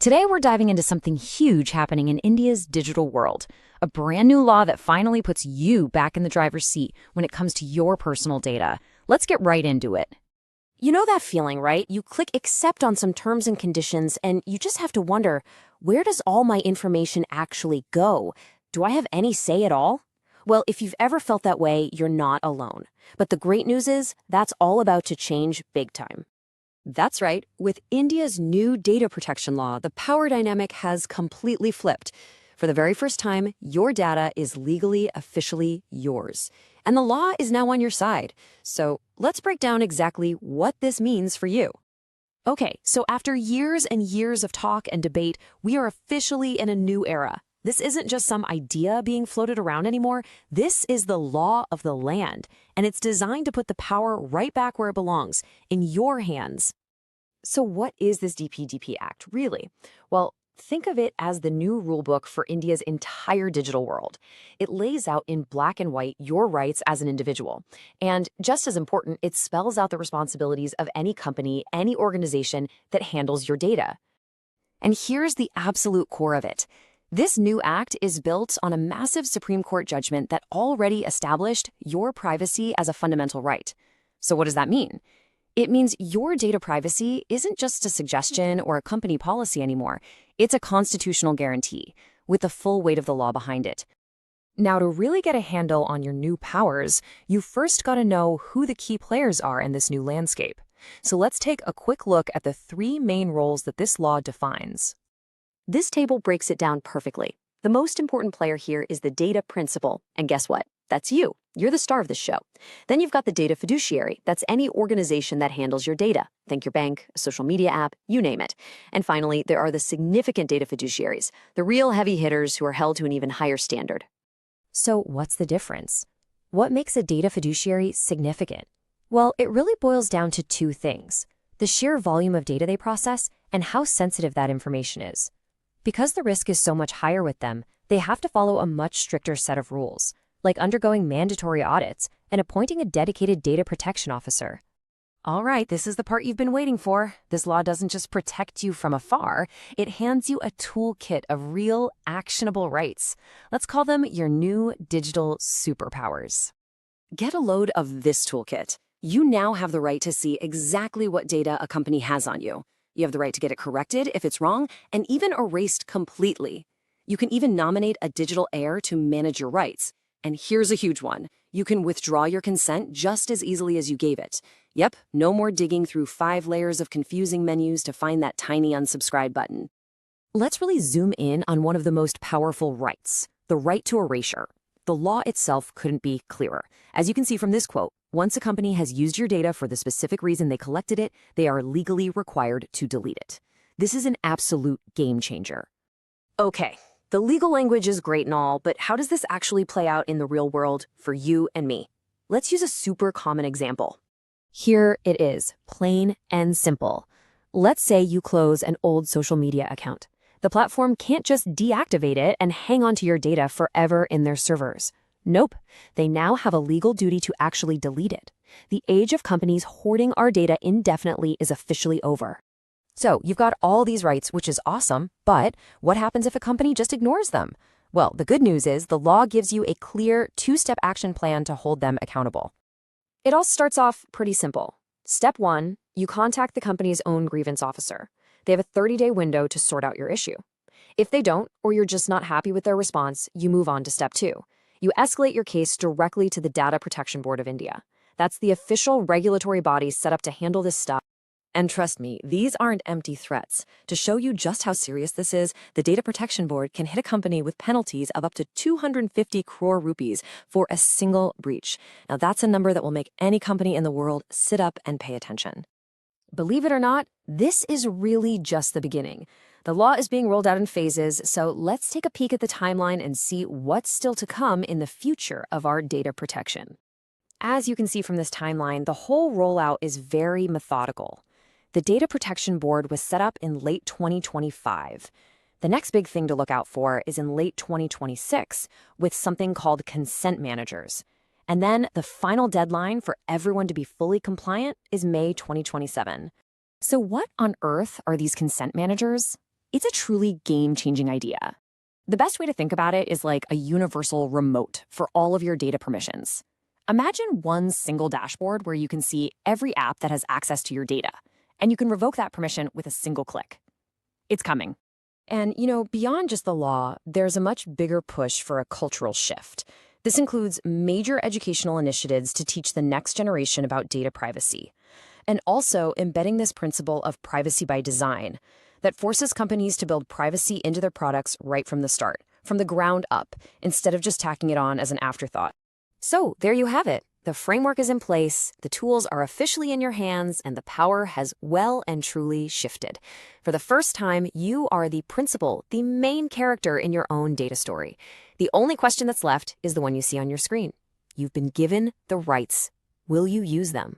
Today, we're diving into something huge happening in India's digital world, a brand new law that finally puts you back in the driver's seat when it comes to your personal data. Let's get right into it. You know that feeling, right? You click accept on some terms and conditions, and you just have to wonder, where does all my information actually go? Do I have any say at all? Well, if you've ever felt that way, you're not alone. But the great news is, that's all about to change big time. That's right. With India's new data protection law, the power dynamic has completely flipped. For the very first time, your data is legally, officially yours. And the law is now on your side. So let's break down exactly what this means for you. Okay, so after years and years of talk and debate, we are officially in a new era. This isn't just some idea being floated around anymore. This is the law of the land, and it's designed to put the power right back where it belongs, in your hands. So what is this DPDP Act, really? Well, think of it as the new rulebook for India's entire digital world. It lays out in black and white your rights as an individual. And just as important, it spells out the responsibilities of any company, any organization that handles your data. And here's the absolute core of it. This new act is built on a massive Supreme Court judgment that already established your privacy as a fundamental right. So what does that mean? It means your data privacy isn't just a suggestion or a company policy anymore. It's a constitutional guarantee, with the full weight of the law behind it. Now, to really get a handle on your new powers, you first got to know who the key players are in this new landscape. So let's take a quick look at the three main roles that this law defines. This table breaks it down perfectly. The most important player here is the data principal, and guess what? That's you. You're the star of this show. Then you've got the data fiduciary. That's any organization that handles your data. Think your bank, a social media app, you name it. And finally, there are the significant data fiduciaries, the real heavy hitters who are held to an even higher standard. So what's the difference? What makes a data fiduciary significant? Well, it really boils down to two things: the sheer volume of data they process and how sensitive that information is. Because the risk is so much higher with them, they have to follow a much stricter set of rules, like undergoing mandatory audits and appointing a dedicated data protection officer. All right, this is the part you've been waiting for. This law doesn't just protect you from afar, it hands you a toolkit of real, actionable rights. Let's call them your new digital superpowers. Get a load of this toolkit. You now have the right to see exactly what data a company has on you. You have the right to get it corrected if it's wrong, and even erased completely. You can even nominate a digital heir to manage your rights. And here's a huge one. You can withdraw your consent just as easily as you gave it. Yep, no more digging through 5 layers of confusing menus to find that tiny unsubscribe button. Let's really zoom in on one of the most powerful rights, the right to erasure. The law itself couldn't be clearer. As you can see from this quote, once a company has used your data for the specific reason they collected it, they are legally required to delete it. This is an absolute game changer. Okay. The legal language is great and all, but how does this actually play out in the real world for you and me? Let's use a super common example. Here it is, plain and simple. Let's say you close an old social media account. The platform can't just deactivate it and hang on to your data forever in their servers. Nope, they now have a legal duty to actually delete it. The age of companies hoarding our data indefinitely is officially over. So you've got all these rights, which is awesome, but what happens if a company just ignores them? Well, the good news is the law gives you a clear 2-step action plan to hold them accountable. It all starts off pretty simple. Step 1, you contact the company's own grievance officer. They have a 30-day window to sort out your issue. If they don't, or you're just not happy with their response, you move on to Step 2. You escalate your case directly to the Data Protection Board of India. That's the official regulatory body set up to handle this stuff. And trust me, these aren't empty threats. To show you just how serious this is, the Data Protection Board can hit a company with penalties of up to 250 crore rupees for a single breach. Now that's a number that will make any company in the world sit up and pay attention. Believe it or not, this is really just the beginning. The law is being rolled out in phases, so let's take a peek at the timeline and see what's still to come in the future of our data protection. As you can see from this timeline, the whole rollout is very methodical. The Data Protection Board was set up in late 2025. The next big thing to look out for is in late 2026 with something called consent managers. And then the final deadline for everyone to be fully compliant is May 2027. So what on earth are these consent managers? It's a truly game-changing idea. The best way to think about it is like a universal remote for all of your data permissions. Imagine one single dashboard where you can see every app that has access to your data, and you can revoke that permission with a single click. It's coming. And, beyond just the law, there's a much bigger push for a cultural shift. This includes major educational initiatives to teach the next generation about data privacy, and also embedding this principle of privacy by design that forces companies to build privacy into their products right from the start, from the ground up, instead of just tacking it on as an afterthought. So there you have it. The framework is in place, the tools are officially in your hands, and the power has well and truly shifted. For the first time, you are the principal, the main character in your own data story. The only question that's left is the one you see on your screen. You've been given the rights. Will you use them?